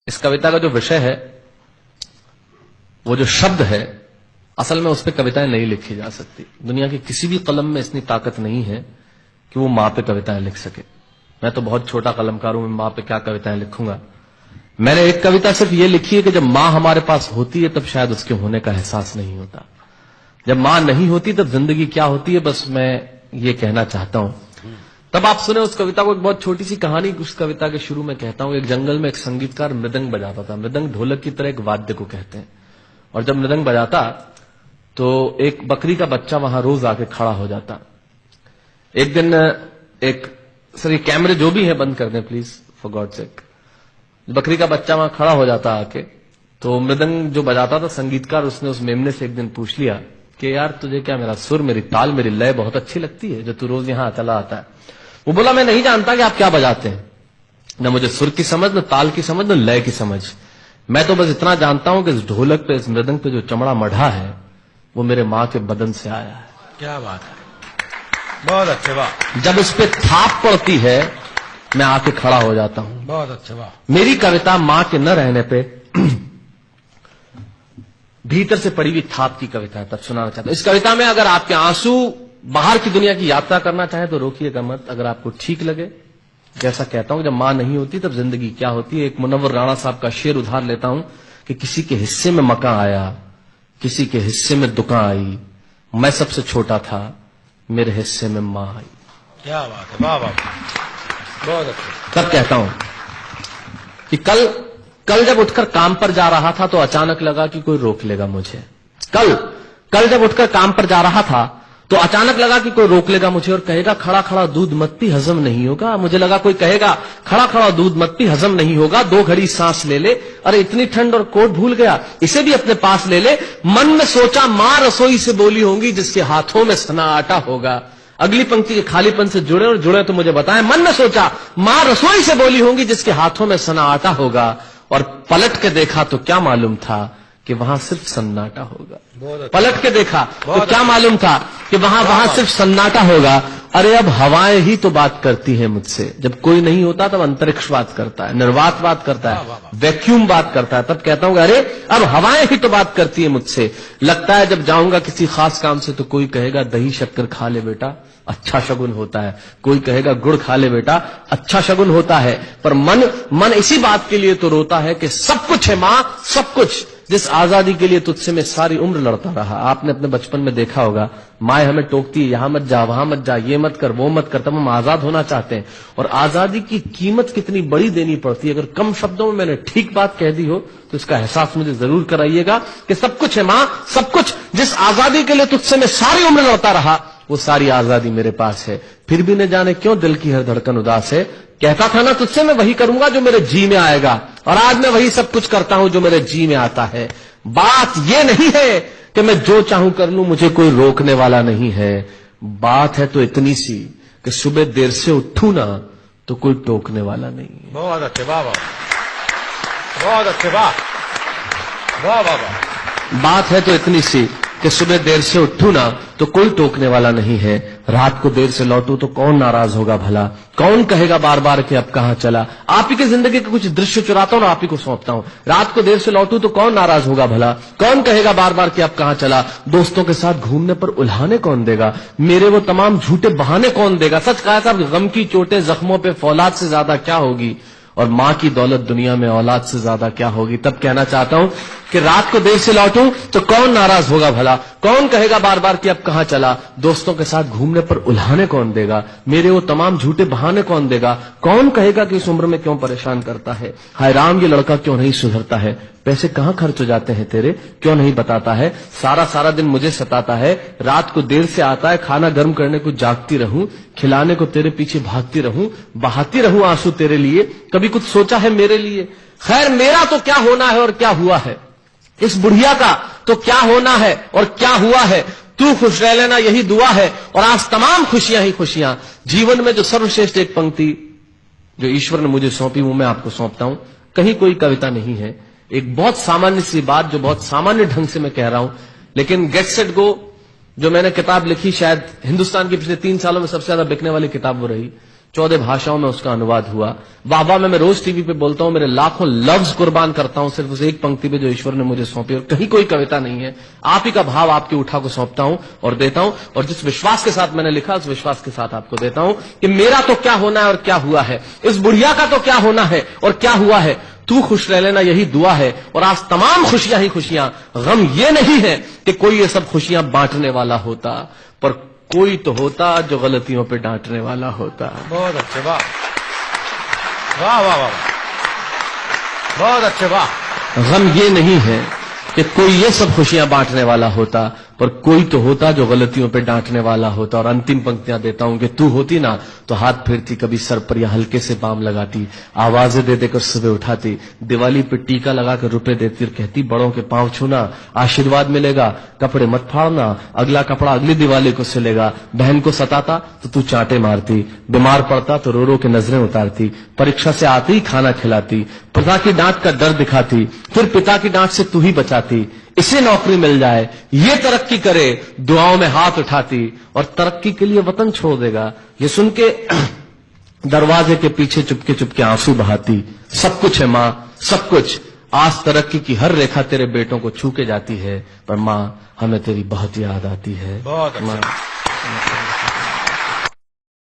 इस कविता का जो विषय है, वो जो शब्द है, असल में उस पर कविताएं नहीं लिखी जा सकती। दुनिया की किसी भी कलम में इतनी ताकत नहीं है कि वो मां पे कविताएं लिख सके। मैं तो बहुत छोटा कलमकार हूं, मैं मां पे क्या कविताएं लिखूंगा। मैंने एक कविता सिर्फ ये लिखी है कि जब मां हमारे पास होती है तब शायद उसके होने का एहसास नहीं होता। जब मां नहीं होती तब जिंदगी क्या होती है, बस मैं ये कहना चाहता हूं। तब आप सुने उस कविता को। एक बहुत छोटी सी कहानी उस कविता के शुरू में कहता हूं। एक जंगल में एक संगीतकार मृदंग बजाता था। मृदंग ढोलक की तरह एक वाद्य को कहते हैं। और जब मृदंग बजाता तो एक बकरी का बच्चा वहां रोज आके खड़ा हो जाता। एक दिन सर ये कैमरे जो भी है बंद कर दें प्लीज, फॉर गॉड सेक। बकरी का बच्चा वहां खड़ा हो जाता आके, तो मृदंग जो बजाता था संगीतकार, उसने उस मेमने से एक दिन पूछ लिया कि यार तुझे क्या मेरा सुर, मेरी ताल, मेरी लय बहुत अच्छी लगती है जो तू रोज यहां चला आता है। वो बोला मैं नहीं जानता कि आप क्या बजाते हैं, न मुझे सुर की समझ, न ताल की समझ, न लय की समझ। मैं तो बस इतना जानता हूं कि इस ढोलक पे, इस मृदंग पे जो चमड़ा मढ़ा है वो मेरे मां के बदन से आया है। क्या बात है, बहुत अच्छे, वाह। जब उस पे थाप पड़ती है मैं आके खड़ा हो जाता हूं। बहुत अच्छे, वाह। मेरी कविता मां के न रहने पे भीतर से पड़ी हुई थाप की कविता है, तब सुनाना चाहता हूं। इस कविता में अगर आपके आंसू बाहर की दुनिया की यात्रा करना चाहे तो रोकिएगा मत। अगर आपको ठीक लगे, जैसा कहता हूं जब मां नहीं होती तब जिंदगी क्या होती है। एक मुनव्वर राणा साहब का शेर उधार लेता हूं कि किसी के हिस्से में मकान आया, किसी के हिस्से में दुकान आई, मैं सबसे छोटा था, मेरे हिस्से में मां आई। क्या बात है, वाह वाह, बहुत अच्छा। तब कहता हूं कि कल जब उठकर काम पर जा रहा था तो अचानक लगा कि कोई रोक लेगा मुझे। कल जब उठकर काम पर जा रहा था तो अचानक लगा कि कोई रोक लेगा मुझे और कहेगा खड़ा खड़ा दूध मत पी, हजम नहीं होगा। मुझे लगा कोई कहेगा खड़ा खड़ा दूध मत पी, हजम नहीं होगा। 2 घड़ी सांस ले ले, अरे इतनी ठंड और कोट भूल गया, इसे भी अपने पास ले ले। मन में सोचा मां रसोई से बोली होंगी जिसके हाथों में सना आटा होगा। अगली पंक्ति के खालीपन से जुड़े और जुड़े तो मुझे बताएं। मन में सोचा मां रसोई से बोली होंगी जिसके हाथों में सना आटा होगा, और पलट के देखा तो क्या मालूम था कि वहां सिर्फ सन्नाटा होगा। पलट के देखा तो क्या मालूम था कि वहां सिर्फ सन्नाटा होगा। अरे अब हवाएं ही तो बात करती हैं मुझसे। जब कोई नहीं होता तब अंतरिक्ष बात करता है, निर्वात बात करता है, वैक्यूम बात करता है। तब कहता हूं अरे अब हवाएं ही तो बात करती है मुझसे। लगता है जब जाऊंगा किसी खास काम से तो कोई कहेगा दही शक्कर खा ले बेटा, अच्छा शगुन होता है। कोई कहेगा गुड़ खा ले बेटा, अच्छा शगुन होता है। पर मन इसी बात के लिए तो रोता है कि सब कुछ है मां, सब कुछ, जिस आजादी के लिए तुझसे मैं सारी उम्र लड़ता रहा। आपने अपने बचपन में देखा होगा माए हमें टोकती है, यहां मत जा, वहां मत जा, ये मत कर, वो मत कर। तब हम आजाद होना चाहते हैं और आजादी की कीमत कितनी बड़ी देनी पड़ती है। अगर कम शब्दों में मैंने ठीक बात कह दी हो तो इसका एहसास मुझे जरूर कराइएगा कि सब कुछ है मां, सब कुछ, जिस आजादी के लिए तुझसे मैं सारी उम्र लड़ता रहा वो सारी आजादी मेरे पास है। फिर भी न जाने क्यों दिल की हर धड़कन उदास है। कहता था ना तुझसे मैं वही करूंगा जो मेरे जी में आएगा, और आज मैं वही सब कुछ करता हूं जो मेरे जी में आता है। बात यह नहीं है कि मैं जो चाहूं कर लूं, मुझे कोई रोकने वाला नहीं है। बात है तो इतनी सी कि सुबह देर से उठूं ना तो कोई टोकने वाला नहीं है। बहुत अच्छे, वाह वाह, बहुत अच्छे, वाह वाह वाह वाह। बात है तो इतनी सी कि सुबह देर से उठूं ना तो कोई टोकने वाला नहीं है। रात को देर से लौटूं तो कौन नाराज होगा भला, कौन कहेगा बार बार कि अब कहां चला। आप ही की जिंदगी के कुछ दृश्य चुराता हूं और आप ही को सौंपता हूं। रात को देर से लौटूं तो कौन नाराज होगा भला, कौन कहेगा बार बार कि अब कहां चला। दोस्तों के साथ घूमने पर उल्हाने कौन देगा, मेरे वो तमाम झूठे बहाने कौन देगा। सच कहा था, गम की चोटें जख्मों पे फौलाद से ज्यादा क्या होगी, और मां की दौलत दुनिया में औलाद से ज्यादा क्या होगी। तब कहना चाहता हूं कि रात को देर से लौटूं तो कौन नाराज होगा भला, कौन कहेगा बार बार कि अब कहां चला। दोस्तों के साथ घूमने पर उल्हाने कौन देगा, मेरे वो तमाम झूठे बहाने कौन देगा। कौन कहेगा कि इस उम्र में क्यों परेशान करता है। हाय राम ये लड़का क्यों नहीं सुधरता है, पैसे कहां खर्च हो जाते हैं तेरे, क्यों नहीं बताता है। सारा दिन मुझे सताता है, रात को देर से आता है, खाना गर्म करने को जागती रहूं, खिलाने को तेरे पीछे भागती रहूं, बहाती रहूं आंसू तेरे लिए, कभी कुछ सोचा है मेरे लिए। खैर मेरा तो क्या होना है और क्या हुआ है, इस बुढ़िया का तो क्या होना है और क्या हुआ है। तू खुश रह लेना यही दुआ है, और आज तमाम खुशियां ही खुशियां। जीवन में जो सर्वश्रेष्ठ एक पंक्ति जो ईश्वर ने मुझे सौंपी वो मैं आपको सौंपता हूं। कहीं कोई कविता नहीं है, एक बहुत सामान्य सी बात जो बहुत सामान्य ढंग से मैं कह रहा हूं। लेकिन गेट सेट गो जो मैंने किताब लिखी, शायद हिंदुस्तान के पिछले 3 सालों में सबसे ज्यादा बिकने वाली किताब वो रही, 14 भाषाओं में उसका अनुवाद हुआ। बाबा में मैं रोज टीवी पे बोलता हूं, मेरे लाखों लफ्ज कुर्बान करता हूं सिर्फ उस एक पंक्ति पे जो ईश्वर ने मुझे सौंपी, और कहीं कोई कविता नहीं है। आप ही का भाव आपकी उठा को सौंपता हूं और देता हूं, और जिस विश्वास के साथ मैंने लिखा उस विश्वास के साथ आपको देता हूं कि मेरा तो क्या होना है और क्या हुआ है, इस बुढ़िया का तो क्या होना है और क्या हुआ है, तू खुश रह लेना यही दुआ है। और आज तमाम खुशियां ही खुशियां, गम ये नहीं है कि कोई ये सब खुशियां बांटने वाला होता, पर कोई तो होता जो गलतियों पे डांटने वाला होता। बहुत अच्छे, वाह वाह वाह वाह, बहुत अच्छे, वाह। गम ये नहीं है कि कोई ये सब खुशियां बांटने वाला होता, पर कोई तो होता जो गलतियों पे डांटने वाला होता। और अंतिम पंक्तियां देता हूं कि तू होती ना तो हाथ फेरती कभी सर पर या हल्के से बाम लगाती, आवाजें दे देकर सुबह उठाती, दिवाली पे टीका लगाकर रुपए देती और कहती बड़ों के पांव छूना आशीर्वाद मिलेगा, कपड़े मत फाड़ना, अगला कपड़ा अगली दिवाली को सिलेगा। बहन को सताता तो तू चांटे मारती, बीमार पड़ता तो रो रो के नजरें उतारती, परीक्षा से आते ही खाना खिलाती, पिता की डांट का डर दिखाती, फिर पिता की डांट से तू ही बचाती, इसे नौकरी मिल जाए, ये तरक्की करे, दुआओं में हाथ उठाती, और तरक्की के लिए वतन छोड़ देगा ये सुन के दरवाजे के पीछे चुपके चुपके आंसू बहाती। सब कुछ है मां, सब कुछ, आज तरक्की की हर रेखा तेरे बेटों को छू के जाती है, पर मां हमें तेरी बहुत याद आती है। बहुत अच्छा।